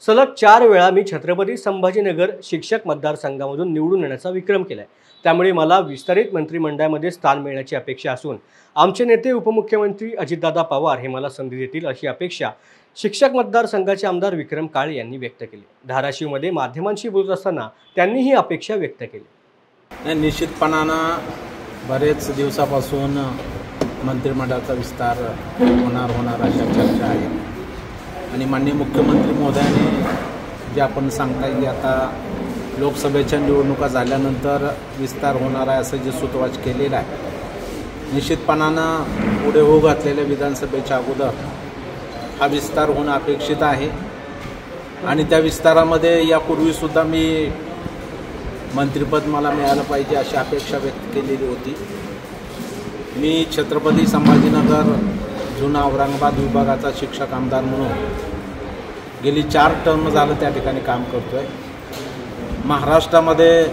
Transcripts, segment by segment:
सलग 4 वेळा मी छत्रपती संभाजीनगर शिक्षक मतदारसंघामधून निवडून येण्याचा विक्रम केलाय। त्यामुळे मला विस्तारित मंत्रिमंडळामध्ये स्थान मिळण्याची अपेक्षा असून आमचे नेते उपमुख्यमंत्री अजितदादा पवार हे मला संधी देतील अशी अपेक्षा शिक्षक मतदारसंघाचे आमदार विक्रम काळे यांनी व्यक्त केली। धाराशिवमध्ये माध्यमांशी बोलत असताना त्यांनी ही अपेक्षा व्यक्त केली। निश्चितपणानं बरेच दिवसापासून मंत्रिमंडळाचा विस्तार होणार अशा चर्चा आहेत आणि माननीय मुख्यमंत्री महोदयाने जे आपण सांगता की आता लोकसभेच्या निवडणुका झाल्यानंतर विस्तार होणार आहे असं जे सूतवाच केलेलं आहे, निश्चितपणानं पुढे होऊ घातलेल्या विधानसभेच्या अगोदर हा विस्तार होणं अपेक्षित आहे आणि त्या विस्तारामध्ये यापूर्वीसुद्धा मी मंत्रिपद मला मिळालं पाहिजे अशी अपेक्षा व्यक्त केलेली होती। मी छत्रपती संभाजीनगर जुना औरंगाबाद विभागाचा शिक्षक आमदार म्हणून गेली 4 टर्म झालं त्या ठिकाणी काम करतो आहे। महाराष्ट्रामध्ये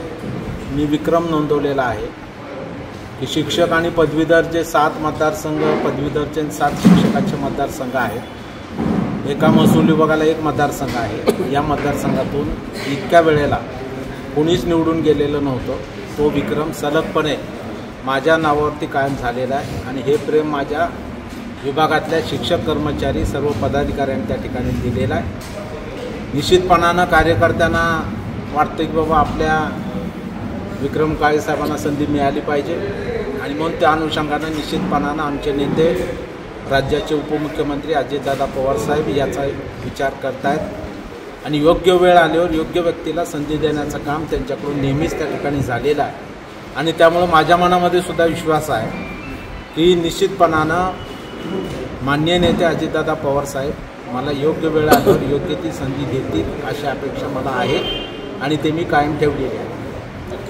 मी विक्रम नोंदवलेला आहे की शिक्षक आणि पदवीधर जे 7 मतदारसंघ, पदवीधरचे 7 शिक्षकाचे मतदारसंघ आहेत, एका महसूल विभागाला 1 मतदारसंघ आहे। या मतदारसंघातून इतक्या वेळेला कोणीच निवडून गेलेलं नव्हतं। तो विक्रम सलगपणे माझ्या नावावरती कायम झालेला आहे आणि हे प्रेम माझ्या विभागातल्या शिक्षक, कर्मचारी, सर्व पदाधिकाऱ्यांनी त्या ठिकाणी दिलेलं आहे। निश्चितपणानं कार्यकर्त्यांना वाटतं की बाबा आपल्या विक्रम काळे साहेबांना संधी मिळाली पाहिजे आणि म्हणून त्या अनुषंगानं निश्चितपणानं आमचे नेते राज्याचे उपमुख्यमंत्री अजितदादा पवार साहेब याचा विचार करतायत आणि योग्य वेळ आल्यावर योग्य व्यक्तीला संधी देण्याचं काम त्यांच्याकडून नेहमीच त्या ठिकाणी झालेलं आहे आणि त्यामुळं माझ्या मनामध्ये सुद्धा विश्वास आहे की निश्चितपणानं माननीय नेते अजितदादा पवार साहेब मला योग्य वेळ आल्यावर योग्य ती संधी देतील अशी अपेक्षा मला आहे आणि ते मी कायम ठेवलेली आहे।